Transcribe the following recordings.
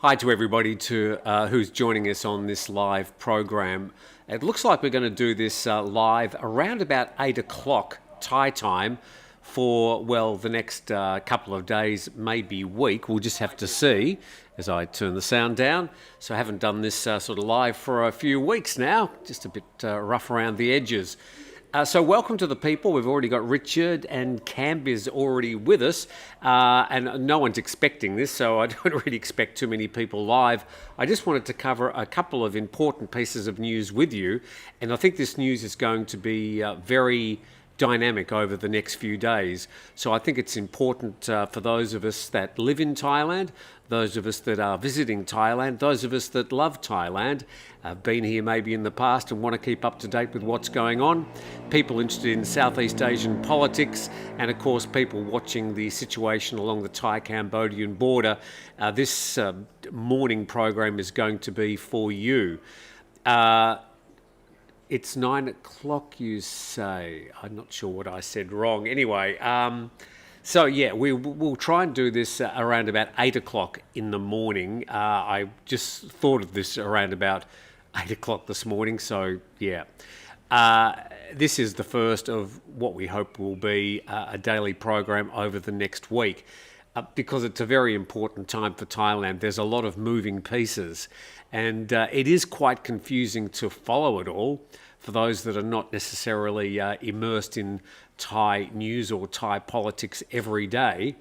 Hi to everybody who's joining us on this live program. It looks like we're going to do this live around about 8 o'clock Thai time for, well, the next couple of days, maybe week. We'll just have to see as I turn the sound down. So I haven't done this sort of live for a few weeks now, just a bit rough around the edges. So welcome to the people. We've already got Richard and Camb is already with us, and no one's expecting this, so I don't really expect too many people live. I just wanted to cover a couple of important pieces of news with you, and I think this news is going to be very dynamic over the next few days. So I think it's important for those of us that live in Thailand, those of us that are visiting Thailand, those of us that love Thailand, been here maybe in the past and want to keep up to date with what's going on, people interested in Southeast Asian politics, and of course people watching the situation along the Thai Cambodian border. This morning program is going to be for you. It's 9 o'clock, you say. I'm not sure what I said wrong. Anyway, so yeah, we'll try and do this around about 8 o'clock in the morning. I just thought of this around about 8 o'clock this morning, so yeah. This is the first of what we hope will be a daily program over the next week. Because it's a very important time for Thailand. There's a lot of moving pieces, and it is quite confusing to follow it all for those that are not necessarily immersed in Thai news or Thai politics every day.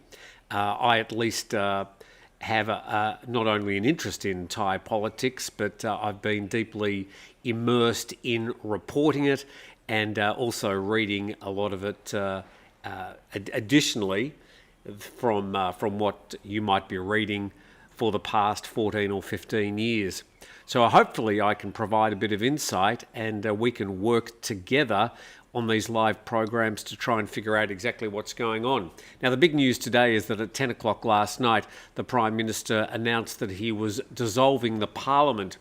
I at least have not only an interest in Thai politics, but I've been deeply immersed in reporting it and also reading a lot of it additionally from what you might be reading for the past 14 or 15 years. So hopefully I can provide a bit of insight and we can work together on these live programs to try and figure out exactly what's going on. Now, the big news today is that at 10 o'clock last night, the Prime Minister announced that he was dissolving the Parliament.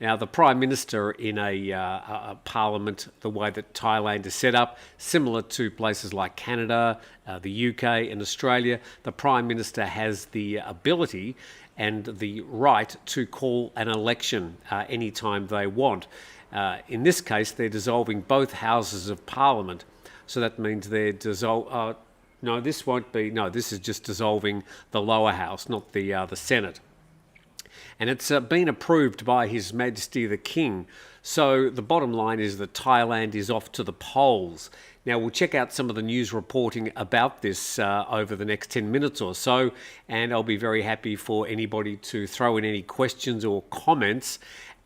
Now, the Prime Minister in a parliament, the way that Thailand is set up, similar to places like Canada, the UK and Australia, the Prime Minister has the ability and the right to call an election anytime they want. In this case, they're dissolving both houses of Parliament. So that means they're no, this won't be. No, this is just dissolving the lower house, not the Senate. And it's been approved by His Majesty the King. So the bottom line is that Thailand is off to the polls. Now, we'll check out some of the news reporting about this over the next 10 minutes or so, and I'll be very happy for anybody to throw in any questions or comments.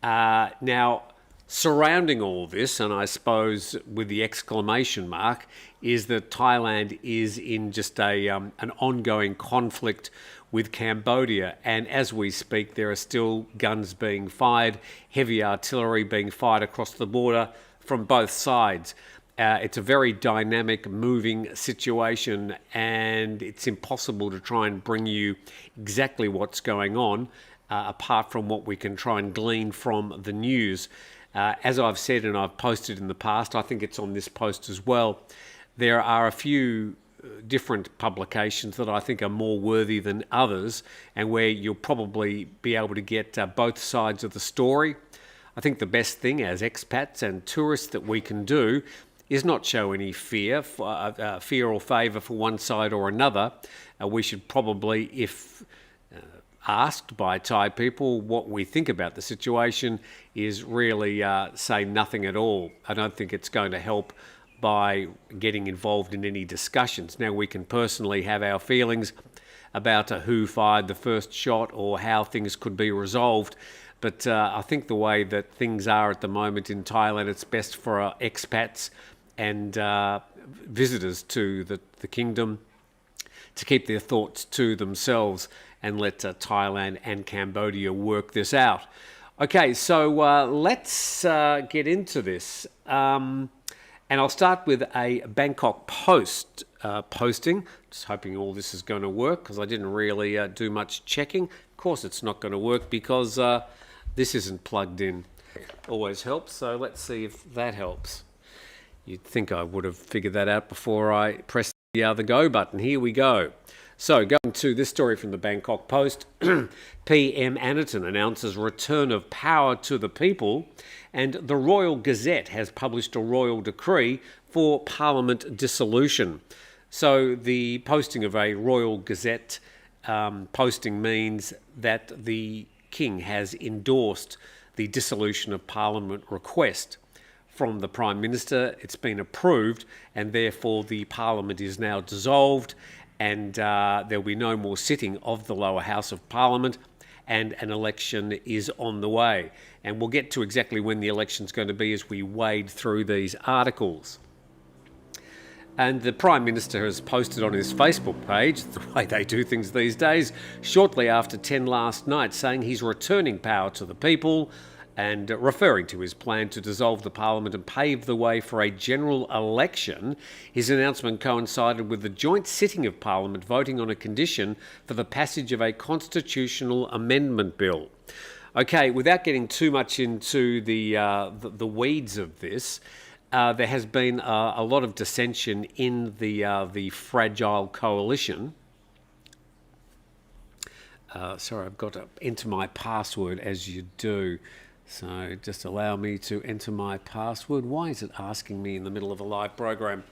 Now, surrounding all this, and I suppose with the exclamation mark, is that Thailand is in just an ongoing conflict with Cambodia, and as we speak there are still guns being fired, heavy artillery being fired across the border from both sides. It's a very dynamic, moving situation, and it's impossible to try and bring you exactly what's going on apart from what we can try and glean from the news. As I've said and I've posted in the past, I think it's on this post as well, there are a few different publications that I think are more worthy than others and where you'll probably be able to get both sides of the story. I think the best thing as expats and tourists that we can do is not show any fear or favour for one side or another. We should probably, if asked by Thai people what we think about the situation, is really say nothing at all. I don't think it's going to help by getting involved in any discussions. Now, we can personally have our feelings about who fired the first shot or how things could be resolved, but I think the way that things are at the moment in Thailand, it's best for expats and visitors to the kingdom to keep their thoughts to themselves and let Thailand and Cambodia work this out. Okay, so let's get into this. And I'll start with a Bangkok Post posting. Just hoping all this is going to work because I didn't really do much checking. Of course it's not going to work because this isn't plugged in. Always helps, so let's see if that helps. You'd think I would have figured that out before I pressed the go button. Here we go. So, going to this story from the Bangkok Post, PM Anutin announces return of power to the people, and the Royal Gazette has published a royal decree for Parliament dissolution. So, the posting of a Royal Gazette posting means that the King has endorsed the dissolution of Parliament request from the Prime Minister. It's been approved, and therefore the Parliament is now dissolved, and there'll be no more sitting of the lower house of Parliament, and an election is on the way. And we'll get to exactly when the election's going to be as we wade through these articles. And the Prime Minister has posted on his Facebook page, the way they do things these days, shortly after 10 last night, saying he's returning power to the people and referring to his plan to dissolve the Parliament and pave the way for a general election. His announcement coincided with the joint sitting of Parliament voting on a condition for the passage of a constitutional amendment bill. Okay, without getting too much into the weeds of this, there has been a lot of dissension in the fragile coalition. Sorry, I've got to enter my password as you do. So just allow me to enter my password. Why is it asking me in the middle of a live program?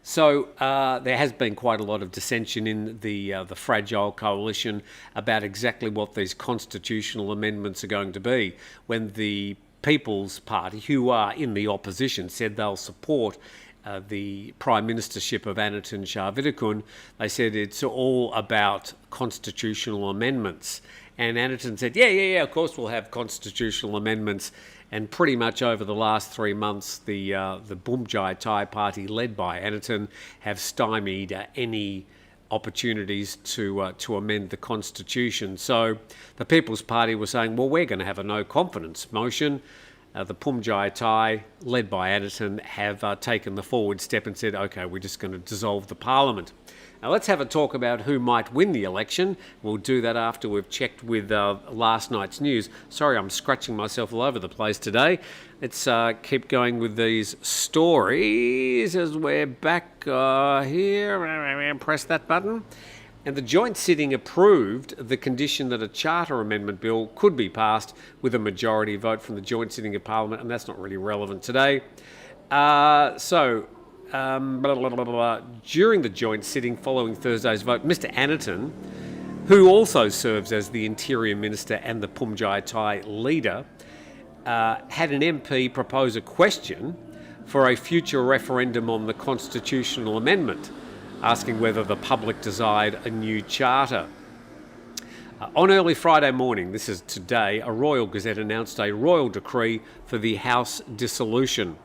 So there has been quite a lot of dissension in the fragile coalition about exactly what these constitutional amendments are going to be. When the People's Party, who are in the opposition, said they'll support the Prime Ministership of Anutin Charnvirakul, they said it's all about constitutional amendments. And Anutin said, yeah, of course we'll have constitutional amendments. And pretty much over the last 3 months, the Bumjai Thai Party, led by Anutin, have stymied any opportunities to amend the constitution. So the People's Party was saying, well, we're going to have a no confidence motion. The Bumjai Thai, led by Anutin, have taken the forward step and said, okay, we're just going to dissolve the Parliament. Now let's have a talk about who might win the election. We'll do that after we've checked with last night's news. Sorry, I'm scratching myself all over the place today. Let's keep going with these stories as we're back here. Press that button. And the joint sitting approved the condition that a charter amendment bill could be passed with a majority vote from the joint sitting of Parliament, and that's not really relevant today. During the joint sitting following Thursday's vote, Mr Anutin, who also serves as the Interior Minister and the Bumjai Thai leader, had an MP propose a question for a future referendum on the constitutional amendment, asking whether the public desired a new charter. On early Friday morning, this is today, a Royal Gazette announced a royal decree for the House dissolution.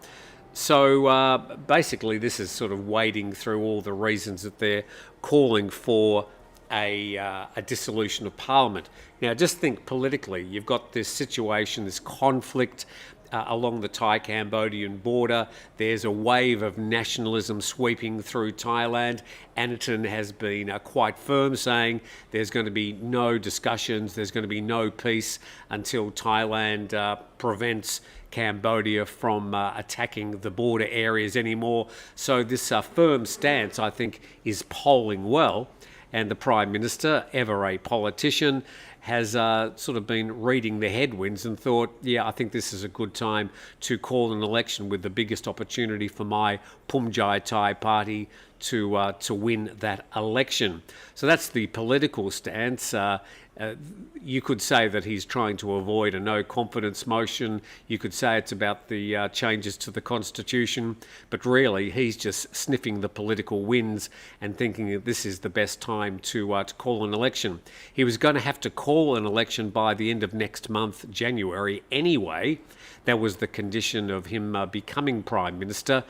So basically this is sort of wading through all the reasons that they're calling for a dissolution of Parliament. Now just think politically, you've got this situation, this conflict along the Thai Cambodian border. There's a wave of nationalism sweeping through Thailand. Anutin has been quite firm, saying there's going to be no discussions, there's going to be no peace until Thailand prevents Cambodia from attacking the border areas anymore. So this firm stance, I think, is polling well. And the Prime Minister, ever a politician, has sort of been reading the headwinds and thought, yeah, I think this is a good time to call an election with the biggest opportunity for my Bumjai Thai Party to win that election. So that's the political stance. You could say that he's trying to avoid a no-confidence motion. You could say it's about the changes to the Constitution, but really he's just sniffing the political winds and thinking that this is the best time to call an election. He was going to have to call an election by the end of next month, January, anyway. That was the condition of him becoming Prime Minister,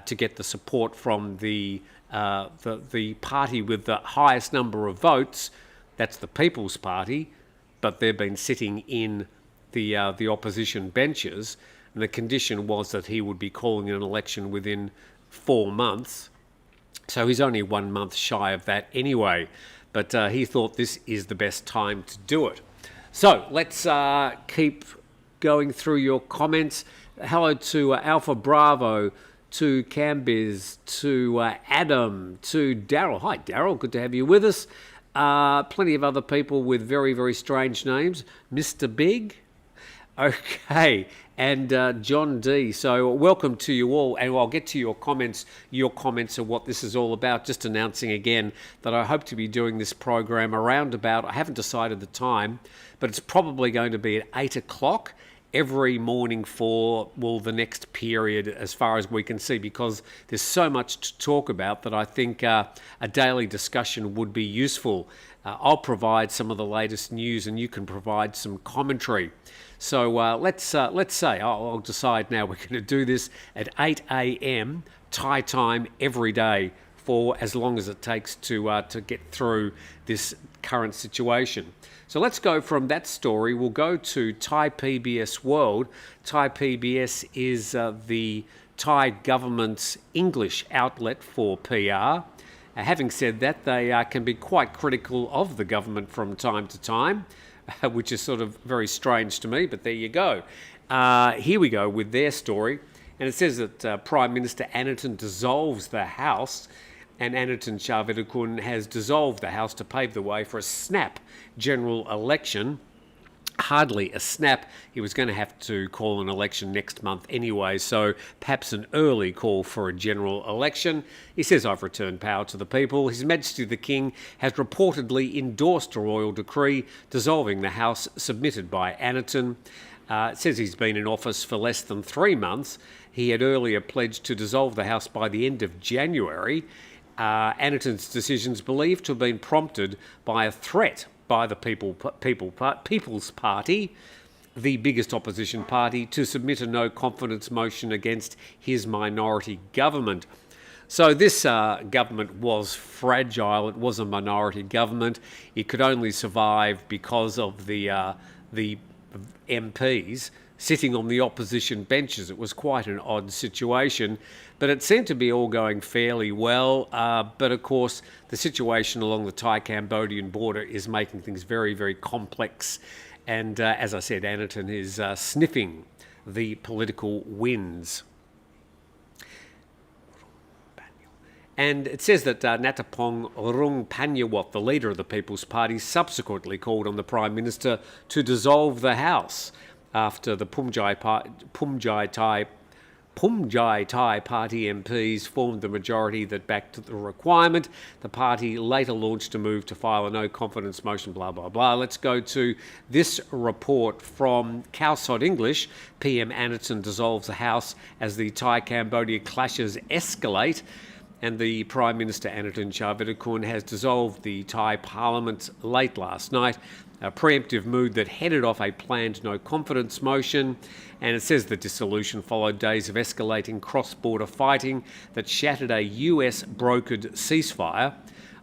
to get the support from the party with the highest number of votes. That's the People's Party, but they've been sitting in the opposition benches, and the condition was that he would be calling an election within 4 months. So he's only 1 month shy of that anyway, but he thought this is the best time to do it. So let's keep going through your comments. Hello to Alpha Bravo to Cambiz, to Adam, to Daryl. Hi, Daryl. Good to have you with us. Plenty of other people with very, very strange names. Mr. Big. Okay, and John D. So welcome to you all, and I'll get to your comments of what this is all about. Just announcing again that I hope to be doing this program around about, I haven't decided the time, but it's probably going to be at 8 o'clock every morning for, well, the next period as far as we can see, because there's so much to talk about that I think a daily discussion would be useful. I'll provide some of the latest news and you can provide some commentary. So let's say I'll decide now we're going to do this at 8 a.m. Thai time every day for as long as it takes to get through this current situation. So let's go from that story. We'll go to Thai PBS World. Thai PBS is the Thai government's English outlet for PR. Having said that, they can be quite critical of the government from time to time, which is sort of very strange to me, but there you go. Here we go with their story. And it says that Prime Minister Anutin dissolves the House, and Anutin Charnvirakul has dissolved the House to pave the way for a snap general election. Hardly a snap. He was going to have to call an election next month anyway, so perhaps an early call for a general election. He says, "I've returned power to the people." His Majesty the King has reportedly endorsed a royal decree dissolving the House submitted by Anutin. It says he's been in office for less than 3 months. He had earlier pledged to dissolve the House by the end of January. Anutin's decisions believed to have been prompted by a threat by the People's Party, the biggest opposition party, to submit a no-confidence motion against his minority government. So this government was fragile. It was a minority government. It could only survive because of the MPs sitting on the opposition benches. It was quite an odd situation, but it seemed to be all going fairly well. But of course, the situation along the Thai Cambodian border is making things very, very complex. And as I said, Anutin is sniffing the political winds. And it says that Natapong Rungpanyawat, the leader of the People's Party, subsequently called on the Prime Minister to dissolve the House after the Phumjai Thai Party MPs formed the majority that backed the requirement. The party later launched a move to file a no-confidence motion, blah, blah, blah. Let's go to this report from Khawsod English. PM Anutin dissolves the House as the Thai-Cambodia clashes escalate. And the Prime Minister Anutin Charnvirakul has dissolved the Thai Parliament late last night, a preemptive move that headed off a planned no-confidence motion. And it says the dissolution followed days of escalating cross-border fighting that shattered a US-brokered ceasefire,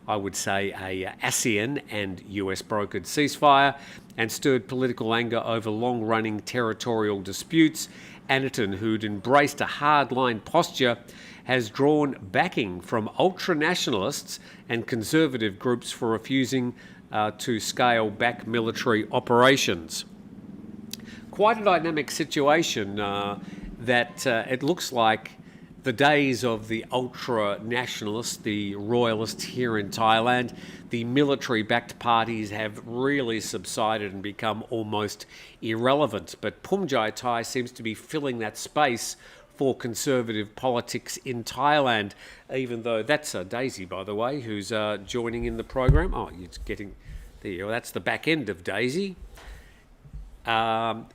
I would say a ASEAN and US-brokered ceasefire, and stirred political anger over long-running territorial disputes. Anutin, who'd embraced a hardline posture, has drawn backing from ultra-nationalists and conservative groups for refusing to scale back military operations. Quite a dynamic situation that it looks like the days of the ultra-nationalists, the royalists here in Thailand, the military-backed parties have really subsided and become almost irrelevant. But Phumjai Thai seems to be filling that space for conservative politics in Thailand, even though that's Daisy, by the way, who's joining in the program. Oh, you're getting... There you go. That's the back end of Daisy. Good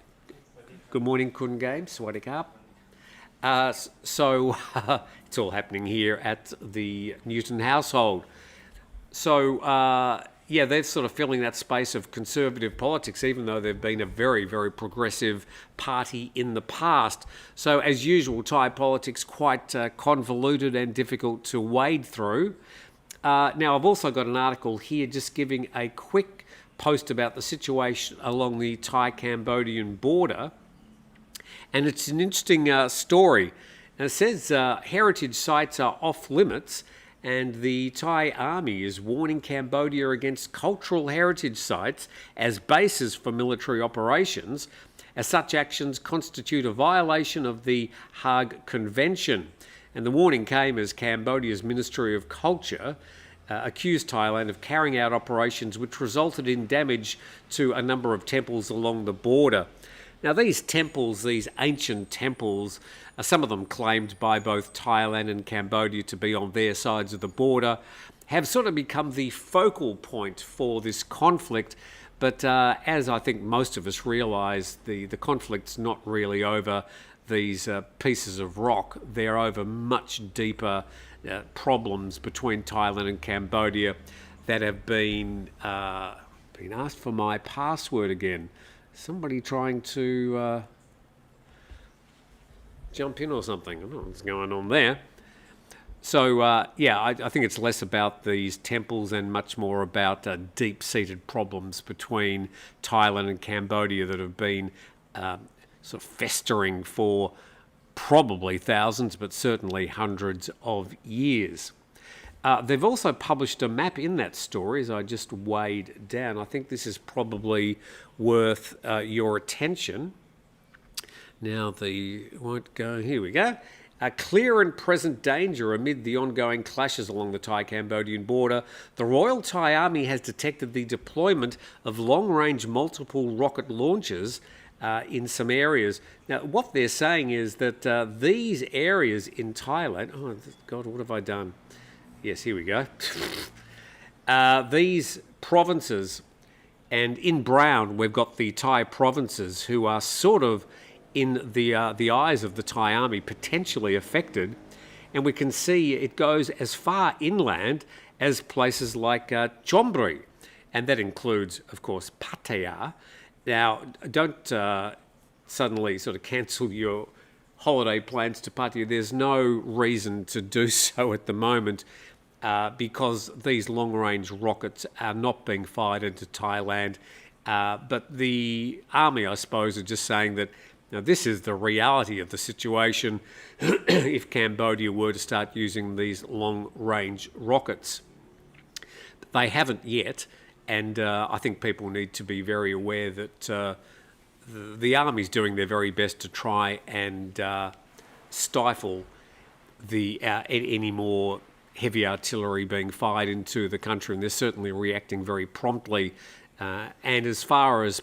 morning, Kun Game. Swadee Krap. So it's all happening here at the Newton household. So, yeah, they're sort of filling that space of conservative politics, even though they've been a very, very progressive party in the past. So, as usual, Thai politics quite convoluted and difficult to wade through. Now, I've also got an article here just giving a quick post about the situation along the Thai-Cambodian border. And it's an interesting story. And it says heritage sites are off limits, and the Thai army is warning Cambodia against cultural heritage sites as bases for military operations, as such actions constitute a violation of the Hague Convention. And the warning came as Cambodia's Ministry of Culture accused Thailand of carrying out operations which resulted in damage to a number of temples along the border. Now, these temples, these ancient temples, some of them claimed by both Thailand and Cambodia to be on their sides of the border, have sort of become the focal point for this conflict. But as I think most of us realise, the conflict's not really over these pieces of rock. They're over much deeper problems between Thailand and Cambodia that have been asked for my password again. Somebody trying to jump in or something. I don't know what's going on there. So, I think it's less about these temples and much more about deep-seated problems between Thailand and Cambodia that have been sort of festering for probably thousands, but certainly hundreds of years. They've also published a map in that story, as I just weighed down. I think this is probably worth your attention. Now, won't go, here we go. A clear and present danger amid the ongoing clashes along the Thai-Cambodian border. The Royal Thai Army has detected the deployment of long-range multiple rocket launchers in some areas. Now, what they're saying is that these areas in Thailand... Oh, God, what have I done? Yes, here we go. These provinces, and in brown, we've got the Thai provinces who are sort of in the eyes of the Thai Army, potentially affected. And we can see it goes as far inland as places like Chonburi. And that includes, of course, Pattaya. Now, don't suddenly sort of cancel your holiday plans to Pattaya. There's no reason to do so at the moment because these long-range rockets are not being fired into Thailand. But the army, I suppose, are just saying that now this is the reality of the situation if Cambodia were to start using these long-range rockets. They haven't yet, and I think people need to be very aware that the army's doing their very best to try and stifle any more heavy artillery being fired into the country, and they're certainly reacting very promptly. And as far as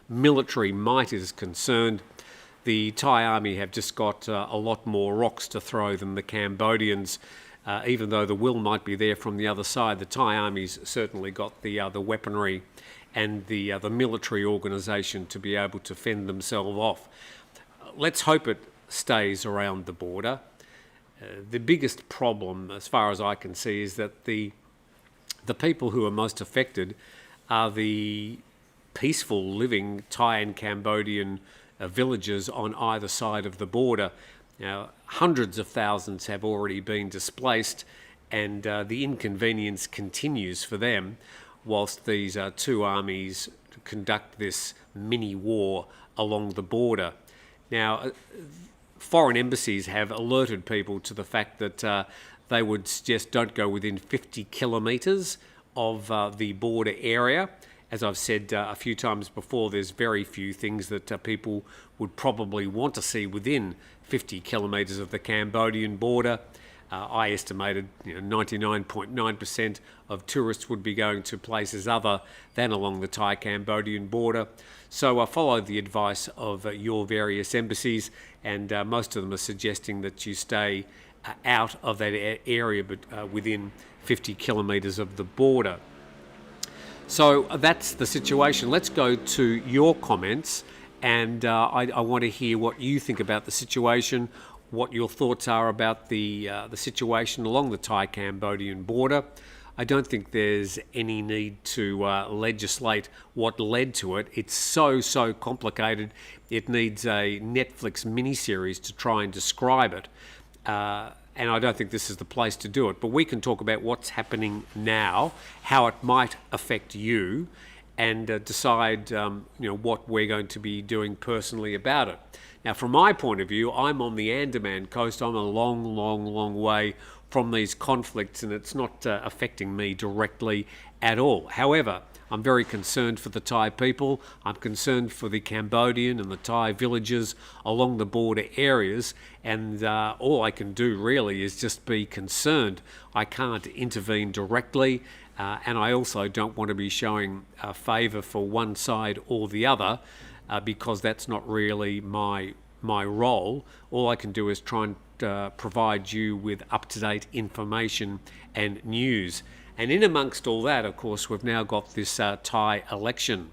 military might is concerned, the Thai army have just got a lot more rocks to throw than the Cambodians. Even though the will might be there from the other side, the Thai army's certainly got the weaponry and the military organisation to be able to fend themselves off. Let's hope it stays around the border. The biggest problem, as far as I can see, is that the people who are most affected are the peaceful living Thai and Cambodian villages on either side of the border. Now, hundreds of thousands have already been displaced, and the inconvenience continues for them whilst these two armies conduct this mini war along the border. Now, foreign embassies have alerted people to the fact that they would suggest don't go within 50 kilometres of the border area. As I've said a few times before, there's very few things that people would probably want to see within 50 kilometres of the Cambodian border. I estimated 99.9% of tourists would be going to places other than along the Thai-Cambodian border. So I followed the advice of your various embassies, and most of them are suggesting that you stay out of that area, but within 50 kilometres of the border. So that's the situation. Let's go to your comments, and I want to hear what you think about the situation, what your thoughts are about the situation along the Thai-Cambodian border. I don't think there's any need to legislate what led to it. It's so complicated. It needs a Netflix miniseries to try and describe it. And I don't think this is the place to do it. But we can talk about what's happening now, how it might affect you, and decide what we're going to be doing personally about it. Now, from my point of view, I'm on the Andaman coast. I'm a long way from these conflicts, and it's not affecting me directly at all. However, I'm very concerned for the Thai people. I'm concerned for the Cambodian and the Thai villages along the border areas, and all I can do really is just be concerned. I can't intervene directly, and I also don't want to be showing favour for one side or the other, because that's not really my role. All I can do is try and provide you with up-to-date information and news. And in amongst all that, of course, we've now got this Thai election.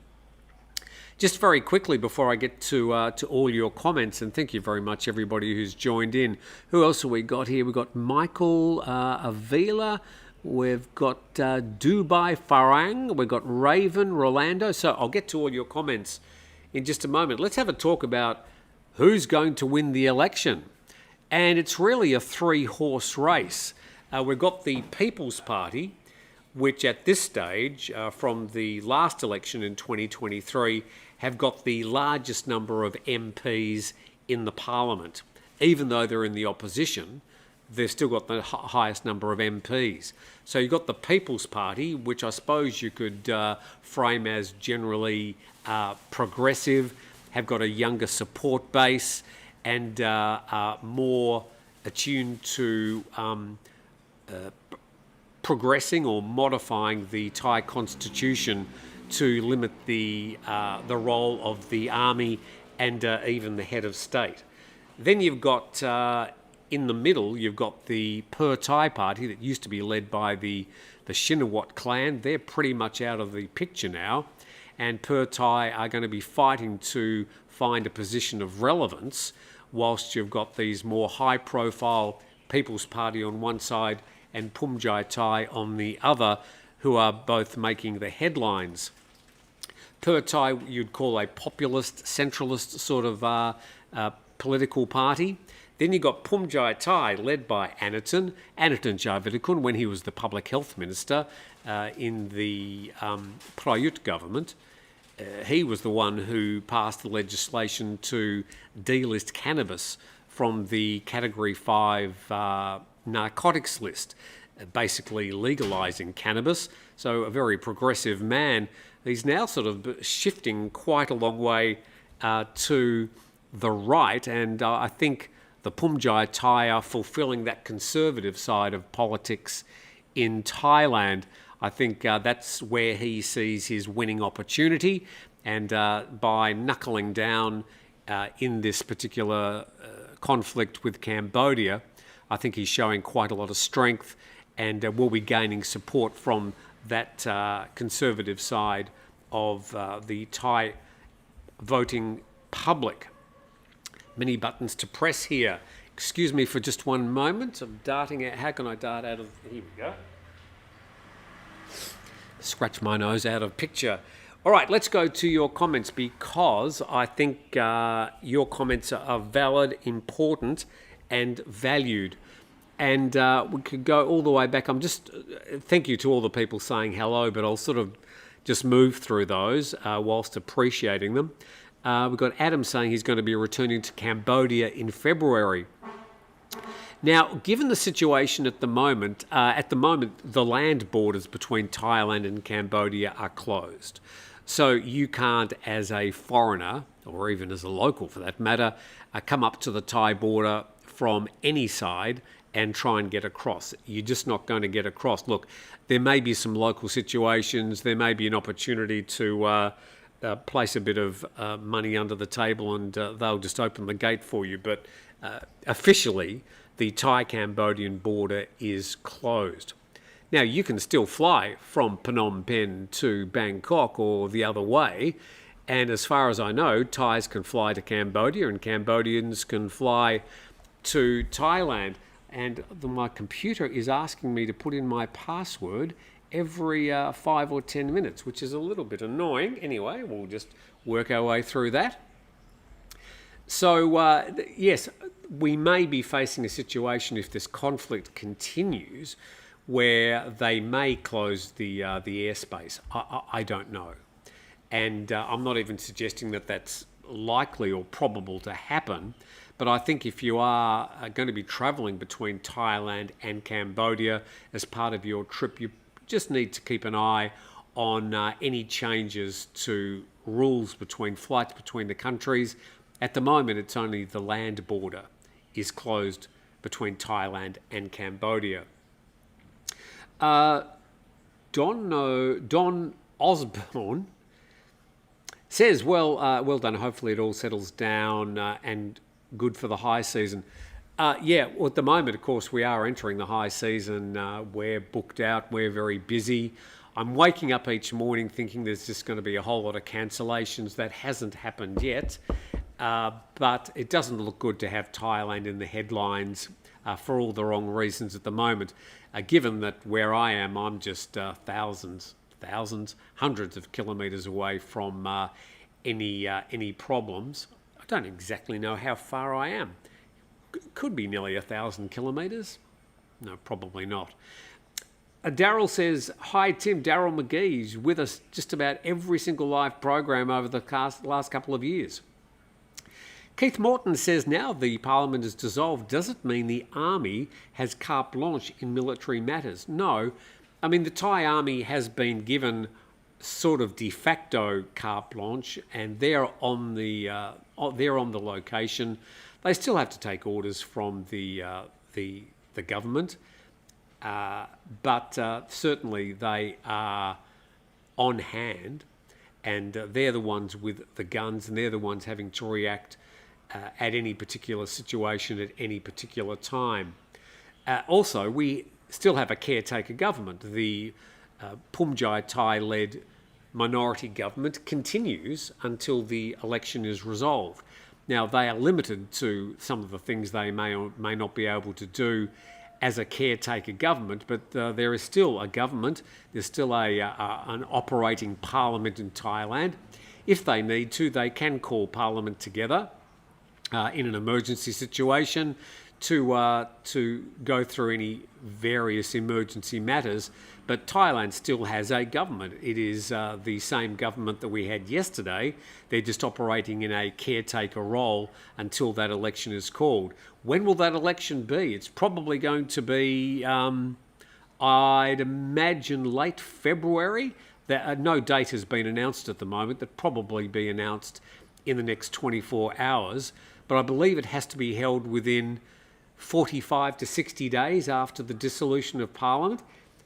Just very quickly before I get to all your comments, and thank you very much everybody who's joined in. Who else have we got here? We've got Michael Avila. We've got Dubai Farang. We've got Raven Rolando. So I'll get to all your comments in just a moment. Let's have a talk about who's going to win the election. And it's really a three-horse race. We've got the People's Party, which at this stage, from the last election in 2023, have got the largest number of MPs in the parliament. Even though they're in the opposition, they've still got the highest number of MPs. So you've got the People's Party, which I suppose you could frame as generally progressive, have got a younger support base, and are more attuned to progressing or modifying the Thai constitution to limit the role of the army and even the head of state. Then you've got in the middle, you've got the Per Thai Party that used to be led by the Shinawat clan. They're pretty much out of the picture now, and Per Thai are going to be fighting to find a position of relevance, whilst you've got these more high-profile People's Party on one side and Phumjai Thai on the other, who are both making the headlines. Per Thai you'd call a populist, centralist sort of political party. Then you've got Phumjai Thai, led by Anaton Javitakun, when he was the public health minister in the Prayut government. He was the one who passed the legislation to delist cannabis from the Category 5 narcotics list, basically legalising cannabis. So a very progressive man. He's now sort of shifting quite a long way to the right, and I think the Phumjai Thai are fulfilling that conservative side of politics in Thailand. I think that's where he sees his winning opportunity, and by knuckling down in this particular conflict with Cambodia, I think he's showing quite a lot of strength, and will be gaining support from that conservative side of the Thai voting public. Many buttons to press here. Excuse me for just one moment. I'm darting out. How can I dart out of... Here we go. Scratch my nose out of picture. All right, let's go to your comments, because I think your comments are valid, important, and valued. And we could go all the way back. Thank you to all the people saying hello, but I'll sort of just move through those whilst appreciating them. We've got Adam saying he's going to be returning to Cambodia in February. Now, given the situation at the moment, the land borders between Thailand and Cambodia are closed. So you can't, as a foreigner, or even as a local for that matter, come up to the Thai border from any side and try and get across. You're just not going to get across. Look, there may be some local situations, there may be an opportunity to place a bit of money under the table, and they'll just open the gate for you. But officially, the Thai-Cambodian border is closed. Now, you can still fly from Phnom Penh to Bangkok or the other way, and as far as I know, Thais can fly to Cambodia and Cambodians can fly to Thailand. And my computer is asking me to put in my password every 5 or 10 minutes, which is a little bit annoying. Anyway, we'll just work our way through that. So, yes, we may be facing a situation, if this conflict continues, where they may close the airspace. I don't know. And I'm not even suggesting that that's likely or probable to happen. But I think if you are going to be travelling between Thailand and Cambodia as part of your trip, you just need to keep an eye on any changes to rules between flights between the countries. At the moment, it's only the land border is closed between Thailand and Cambodia. Don Osborne says, well done. Hopefully it all settles down and good for the high season. Yeah, well, at the moment, of course, we are entering the high season. We're booked out. We're very busy. I'm waking up each morning thinking there's just going to be a whole lot of cancellations. That hasn't happened yet. But it doesn't look good to have Thailand in the headlines for all the wrong reasons at the moment. Given that where I am, I'm just thousands, hundreds of kilometres away from any problems. I don't exactly know how far I am. Could be nearly 1,000 kilometres. No, probably not. Daryl says, hi Tim, Daryl McGee's with us just about every single live program over the last couple of years. Keith Morton says, now the Parliament is dissolved, does it mean the Army has carte blanche in military matters? No. I mean, the Thai Army has been given sort of de facto carte blanche, and they're on the location. They still have to take orders from the government, but certainly they are on hand, and they're the ones with the guns, and they're the ones having to react at any particular situation at any particular time. Also, we still have a caretaker government. The Pumjai Thai-led minority government continues until the election is resolved. Now, they are limited to some of the things they may or may not be able to do as a caretaker government, but there is still a government. There's still an operating parliament in Thailand. If they need to, they can call parliament together in an emergency situation to go through any various emergency matters. But Thailand still has a government. It is the same government that we had yesterday. They're just operating in a caretaker role until that election is called. When will that election be? It's probably going to be, I'd imagine, late February. No date has been announced at the moment. That'll probably be announced in the next 24 hours. But I believe it has to be held within 45 to 60 days after the dissolution of Parliament.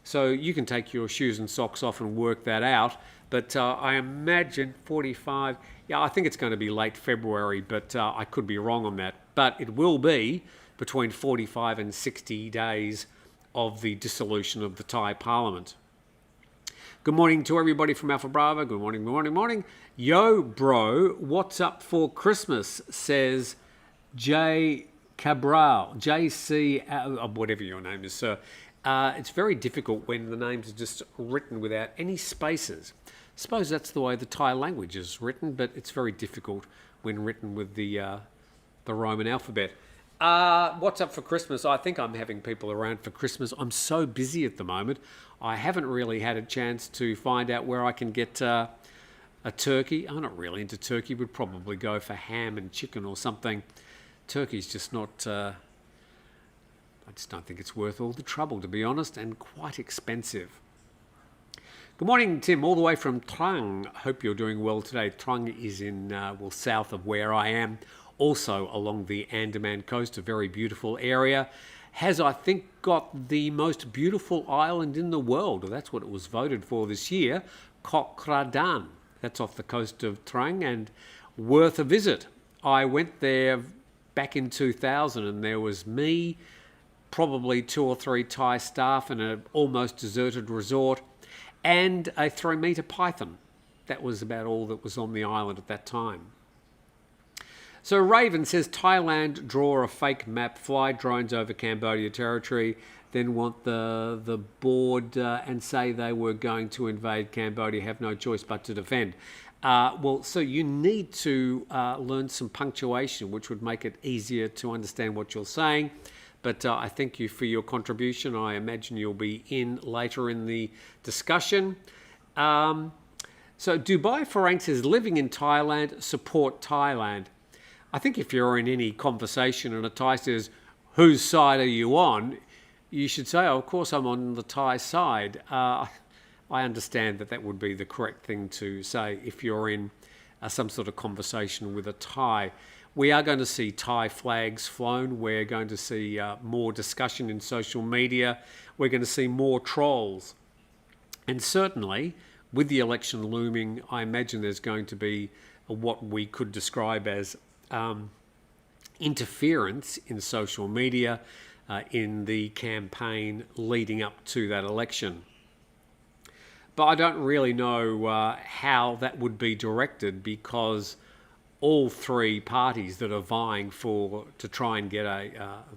So you can take your shoes and socks off and work that out. But I imagine 45, I think it's going to be late February, but I could be wrong on that. But it will be between 45 and 60 days of the dissolution of the Thai Parliament. Good morning to everybody from Alpha Bravo. Good morning, morning, morning. Yo, bro, what's up for Christmas? Says J. Cabral, JC, whatever your name is, sir. It's very difficult when the names are just written without any spaces. I suppose that's the way the Thai language is written, but it's very difficult when written with the Roman alphabet. What's up for Christmas? I think I'm having people around for Christmas. I'm so busy at the moment. I haven't really had a chance to find out where I can get a turkey. I'm not really into turkey. Would probably go for ham and chicken or something. Turkey's just not... I just don't think it's worth all the trouble, to be honest, and quite expensive. Good morning, Tim, all the way from Trang. Hope you're doing well today. Trang is in, south of where I am. Also along the Andaman coast, a very beautiful area. Has, I think, got the most beautiful island in the world. That's what it was voted for this year. Koh Kradan. That's off the coast of Trang and worth a visit. I went there back in 2000 and there was me, probably 2 or 3 Thai staff in an almost deserted resort, and a 3-metre python. That was about all that was on the island at that time. So Raven says, Thailand draw a fake map, fly drones over Cambodia territory, then want the board and say they were going to invade Cambodia, have no choice but to defend. So you need to learn some punctuation, which would make it easier to understand what you're saying. But I thank you for your contribution. I imagine you'll be in later in the discussion. So Dubai Farang says, living in Thailand, support Thailand. I think if you're in any conversation and a Thai says, whose side are you on? You should say, oh, of course I'm on the Thai side. I understand that that would be the correct thing to say if you're in some sort of conversation with a Thai. We are going to see Thai flags flown. We're going to see more discussion in social media. We're going to see more trolls. And certainly, with the election looming, I imagine there's going to be what we could describe as interference in social media in the campaign leading up to that election. But I don't really know how that would be directed, because all three parties that are vying to try and get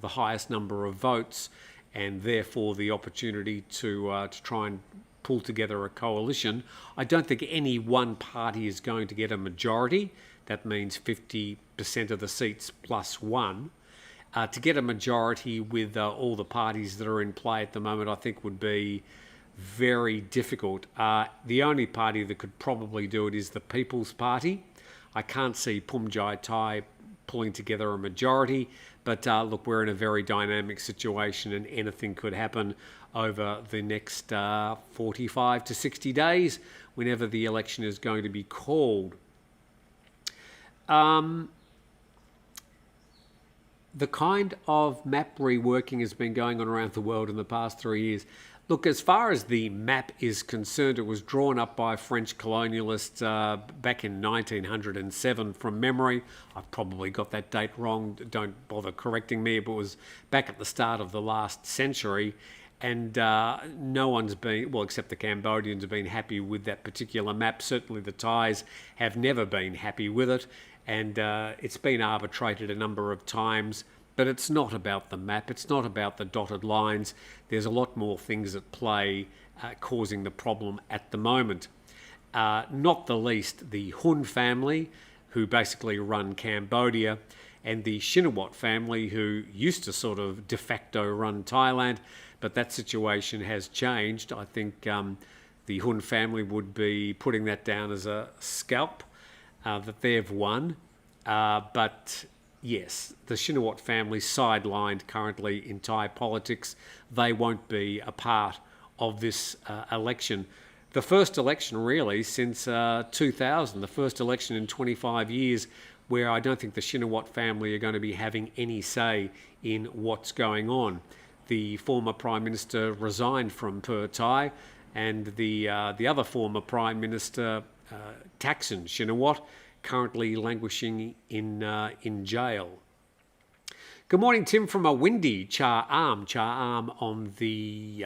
the highest number of votes, and therefore the opportunity to try and pull together a coalition. I don't think any one party is going to get a majority. That means 50% of the seats plus one. To get a majority with all the parties that are in play at the moment, I think would be very difficult. The only party that could probably do it is the People's Party. I can't see Pumjai Thai pulling together a majority, but look, we're in a very dynamic situation, and anything could happen over the next 45 to 60 days whenever the election is going to be called. The kind of map reworking has been going on around the world in the past 3 years. Look, as far as the map is concerned, it was drawn up by French colonialists back in 1907 from memory. I've probably got that date wrong. Don't bother correcting me. But it was back at the start of the last century. And no one's been, well, except the Cambodians, have been happy with that particular map. Certainly the Thais have never been happy with it. And it's been arbitrated a number of times. But it's not about the map. It's not about the dotted lines. There's a lot more things at play causing the problem at the moment. Not the least the Hun family, who basically run Cambodia, and the Shinawat family, who used to sort of de facto run Thailand, but that situation has changed. I think the Hun family would be putting that down as a scalp that they've won. But yes, the Shinawat family sidelined currently in Thai politics. They won't be a part of this election. The first election really since 2000, the first election in 25 years where I don't think the Shinawat family are going to be having any say in what's going on. The former Prime Minister resigned from Pheu Thai, and the other former Prime Minister, Thaksin Shinawat, currently languishing in jail. Good morning, Tim, from a windy Cha Am on the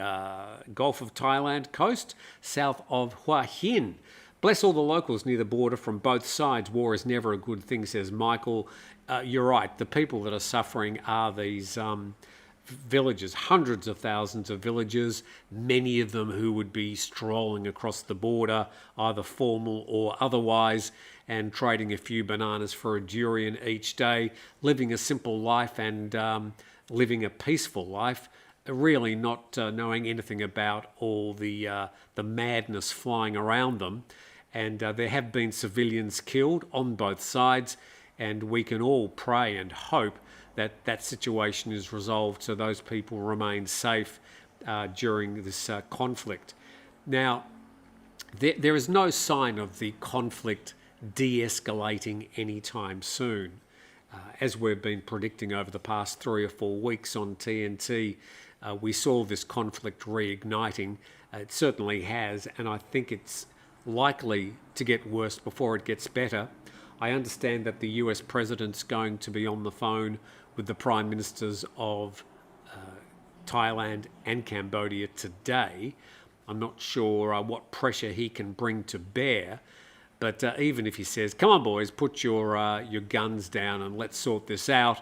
Gulf of Thailand coast, south of Hua Hin. Bless all the locals near the border from both sides. War is never a good thing, says Michael. You're right. The people that are suffering are these villages, hundreds of thousands of villagers, many of them who would be strolling across the border, either formal or otherwise, and trading a few bananas for a durian each day, living a simple life and living a peaceful life, really not knowing anything about all the madness flying around them. And there have been civilians killed on both sides, and we can all pray and hope that that situation is resolved so those people remain safe during this conflict. Now, there is no sign of the conflict de-escalating anytime soon. As we've been predicting over the past 3 or 4 weeks on TNT, we saw this conflict reigniting. It certainly has, and I think it's likely to get worse before it gets better. I understand that the US president's going to be on the phone with the prime ministers of Thailand and Cambodia today. I'm not sure what pressure he can bring to bear, but even if he says, come on boys, put your guns down and let's sort this out,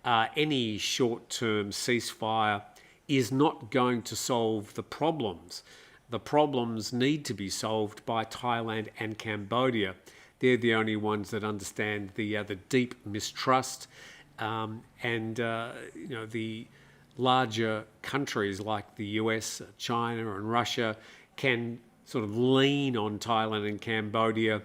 any short-term ceasefire is not going to solve the problems. The problems need to be solved by Thailand and Cambodia. They're the only ones that understand the deep mistrust, and the larger countries like the US, China and Russia can sort of lean on Thailand and Cambodia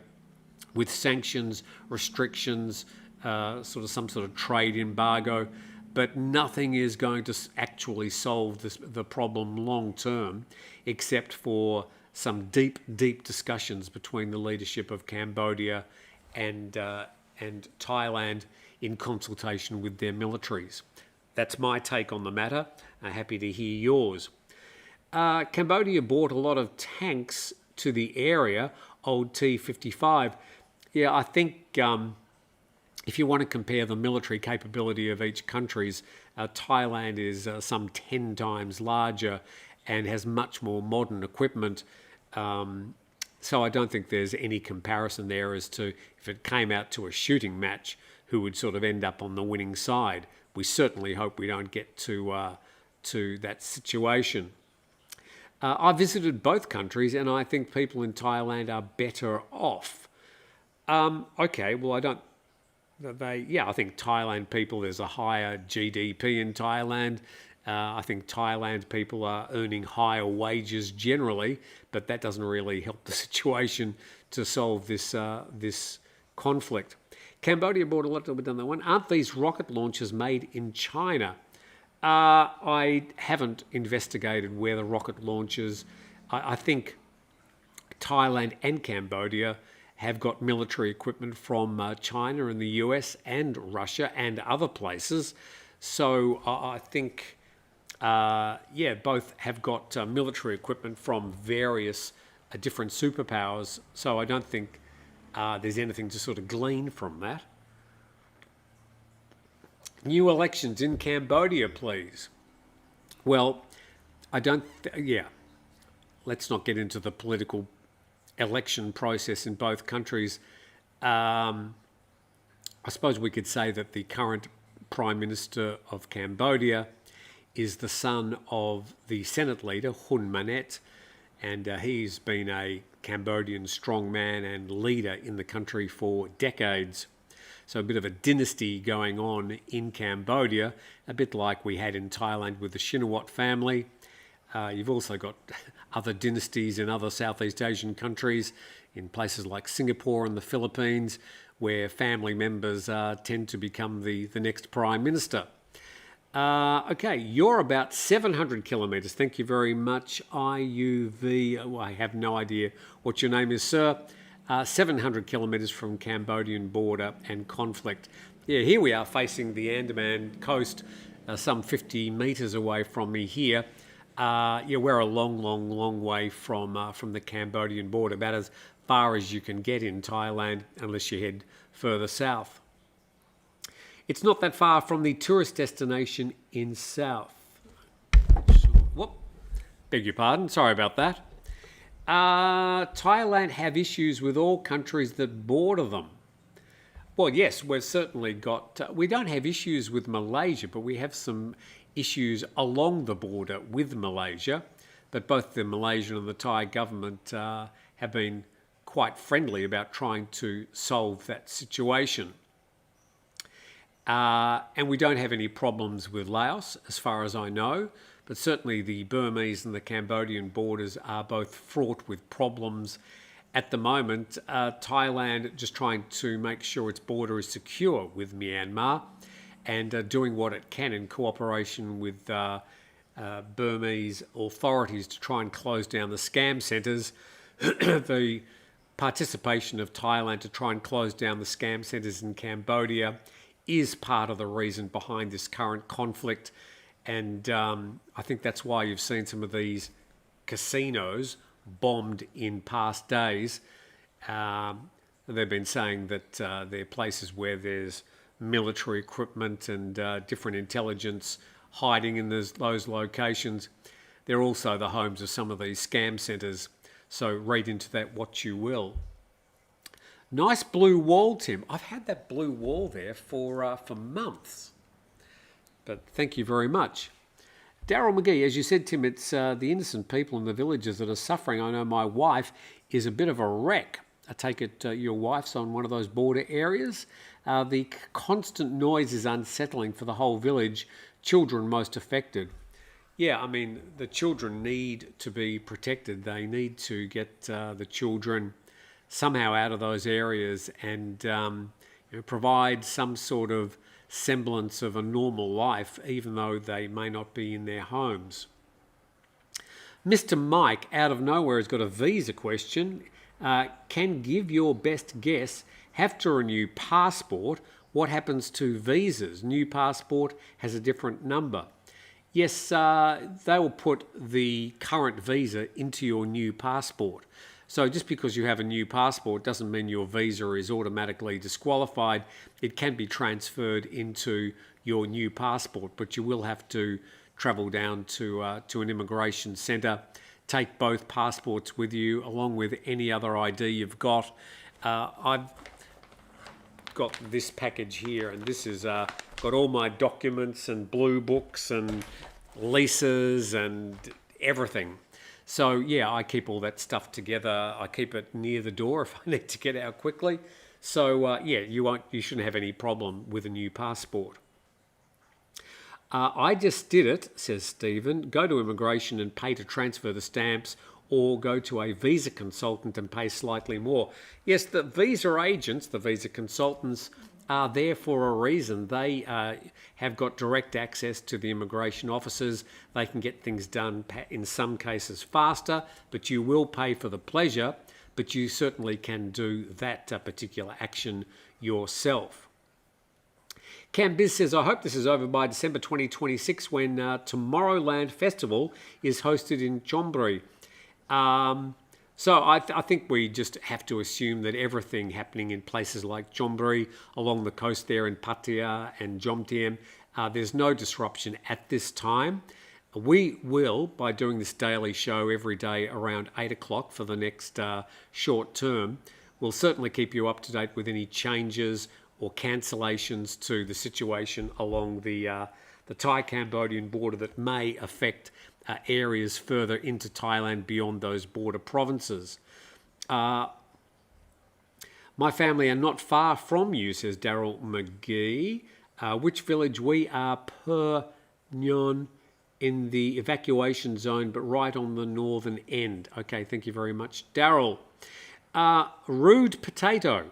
with sanctions, restrictions, sort of some sort of trade embargo, but nothing is going to actually solve the problem long term, except for some deep discussions between the leadership of Cambodia and Thailand in consultation with their militaries. That's my take on the matter. I'm happy to hear yours. Cambodia bought a lot of tanks to the area, old T-55. Yeah, I think if you want to compare the military capability of each country's, Thailand is some 10 times larger and has much more modern equipment. So I don't think there's any comparison there as to if it came out to a shooting match, who would sort of end up on the winning side. We certainly hope we don't get to that situation. I visited both countries, and I think people in Thailand are better off. Okay, well, I think Thailand people, there's a higher GDP in Thailand. I think Thailand people are earning higher wages generally, but that doesn't really help the situation to solve this conflict. Cambodia bought a lot of done that one. Aren't these rocket launchers made in China? I haven't investigated where the rocket launchers. I think Thailand and Cambodia have got military equipment from China and the US and Russia and other places. So I think, both have got military equipment from various different superpowers. So I don't think there's anything to sort of glean from that. New elections in Cambodia, please. Well, let's not get into the political election process in both countries. I suppose we could say that the current Prime Minister of Cambodia is the son of the Senate leader, Hun Manet, and he's been a Cambodian strongman and leader in the country for decades. So a bit of a dynasty going on in Cambodia, a bit like we had in Thailand with the Shinawat family. You've also got other dynasties in other Southeast Asian countries, in places like Singapore and the Philippines, where family members tend to become the next Prime Minister. Okay, you're about 700 kilometres. Thank you very much, IUV. Oh, I have no idea what your name is, sir. 700 kilometres from Cambodian border and conflict. Yeah, here we are facing the Andaman coast, some 50 metres away from me here. We're a long way from the Cambodian border, about as far as you can get in Thailand, unless you head further south. It's not that far from the tourist destination in south. Beg your pardon, sorry about that. Thailand have issues with all countries that border them. Well, yes, we've certainly got... we don't have issues with Malaysia, but we have some issues along the border with Malaysia. But both the Malaysian and the Thai government have been quite friendly about trying to solve that situation. And we don't have any problems with Laos, as far as I know. But certainly the Burmese and the Cambodian borders are both fraught with problems. At the moment, Thailand just trying to make sure its border is secure with Myanmar and doing what it can in cooperation with Burmese authorities to try and close down the scam centres. The participation of Thailand to try and close down the scam centres in Cambodia is part of the reason behind this current conflict. And I think that's why you've seen some of these casinos bombed in past days. They've been saying that they're places where there's military equipment and different intelligence hiding in those locations. They're also the homes of some of these scam centres. So read into that what you will. Nice blue wall, Tim. I've had that blue wall there for months. But thank you very much. Daryl McGee, as you said, Tim, it's the innocent people in the villages that are suffering. I know my wife is a bit of a wreck. I take it your wife's on one of those border areas. The constant noise is unsettling for the whole village, children most affected. Yeah, I mean, the children need to be protected. They need to get the children somehow out of those areas and provide some sort of semblance of a normal life, even though they may not be in their homes. Mr. Mike, out of nowhere, has got a visa question. Can give your best guess. Have to renew passport. What happens to visas? New passport has a different number. Yes, they will put the current visa into your new passport. So just because you have a new passport doesn't mean your visa is automatically disqualified. It can be transferred into your new passport, but you will have to travel down to an immigration centre, take both passports with you along with any other ID you've got. I've got this package here, and this is got all my documents and blue books and leases and everything. So yeah, I keep all that stuff together. I keep it near the door if I need to get out quickly. So yeah, you shouldn't have any problem with a new passport. I just did it, says Stephen. Go to immigration and pay to transfer the stamps, or go to a visa consultant and pay slightly more. Yes, the visa agents, the visa consultants, are there for a reason. They have got direct access to the immigration officers. They can get things done in some cases faster, but you will pay for the pleasure, but you certainly can do that particular action yourself. Cambiz says, I hope this is over by December 2026 when Tomorrowland Festival is hosted in Chonburi. So I think we just have to assume that everything happening in places like Chonburi, along the coast there in Pattaya and Jomtien, there's no disruption at this time. We will, by doing this daily show every day around 8 o'clock for the next short term, we'll certainly keep you up to date with any changes or cancellations to the situation along the Thai Cambodian border that may affect areas further into Thailand beyond those border provinces. My family are not far from you, says Daryl McGee. Which village? We are Per Nyon in the evacuation zone, but right on the northern end. Okay, thank you very much, Daryl. Rude Potato.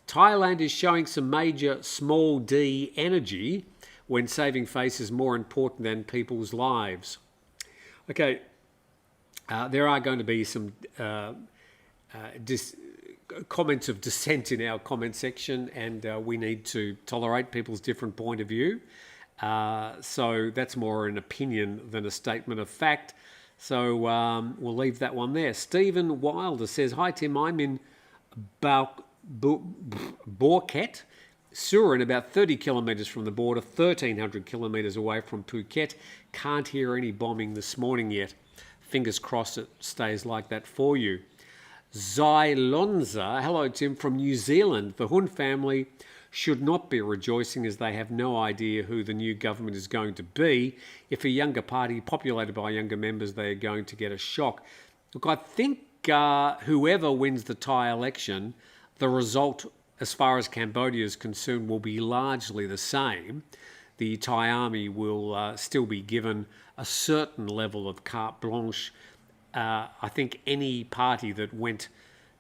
Thailand is showing some major small d energy when saving face is more important than people's lives. Okay, there are going to be some comments of dissent in our comment section, and we need to tolerate people's different point of view. So that's more an opinion than a statement of fact. So we'll leave that one there. Stephen Wilder says, hi Tim, I'm in Borket, Surin, about 30 kilometres from the border, 1,300 kilometres away from Phuket. Can't hear any bombing this morning yet. Fingers crossed it stays like that for you. Zylonza, hello Tim, from New Zealand. The Hun family should not be rejoicing as they have no idea who the new government is going to be. If a younger party populated by younger members, they are going to get a shock. Look, I think whoever wins the Thai election, the result, as far as Cambodia is concerned, will be largely the same. The Thai army will still be given a certain level of carte blanche. I think any party that went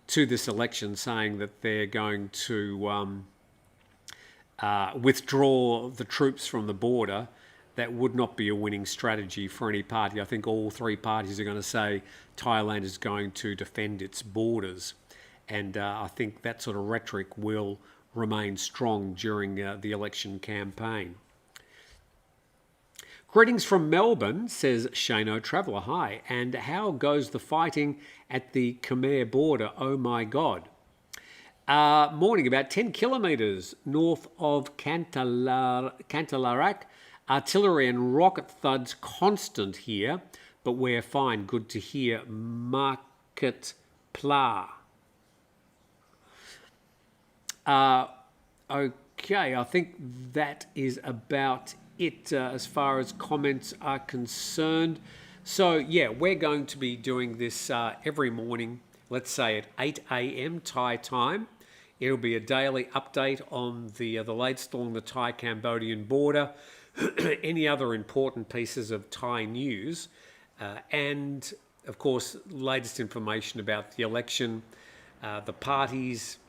to this election saying that they're going to withdraw the troops from the border, that would not be a winning strategy for any party. I think all three parties are going to say Thailand is going to defend its borders. And I think that sort of rhetoric will remain strong during the election campaign. Greetings from Melbourne, says Shano Traveller. Hi. And how goes the fighting at the Khmer border? Oh my God. Morning, about 10 kilometres north of Cantalarak. Artillery and rocket thuds constant here, but we're fine. Good to hear. Market Pla. Okay, I think that is about it as far as comments are concerned. So yeah, we're going to be doing this every morning, let's say at 8 a.m. Thai time. It'll be a daily update on the latest along the Thai Cambodian border, any other important pieces of Thai news, and of course latest information about the election, the parties,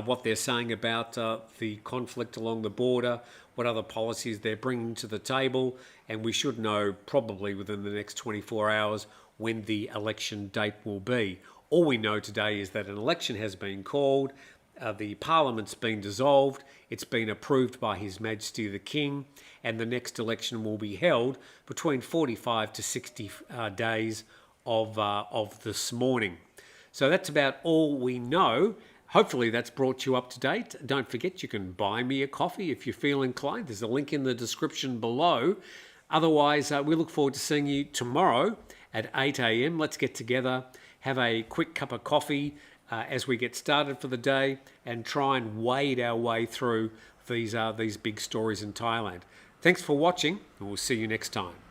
what they're saying about the conflict along the border, what other policies they're bringing to the table, and we should know probably within the next 24 hours when the election date will be. All we know today is that an election has been called, the Parliament's been dissolved, it's been approved by His Majesty the King, and the next election will be held between 45 to 60 days of this morning. So that's about all we know. Hopefully that's brought you up to date. Don't forget, you can buy me a coffee if you feel inclined. There's a link in the description below. Otherwise, we look forward to seeing you tomorrow at 8 a.m. Let's get together, have a quick cup of coffee as we get started for the day, and try and wade our way through these big stories in Thailand. Thanks for watching, and we'll see you next time.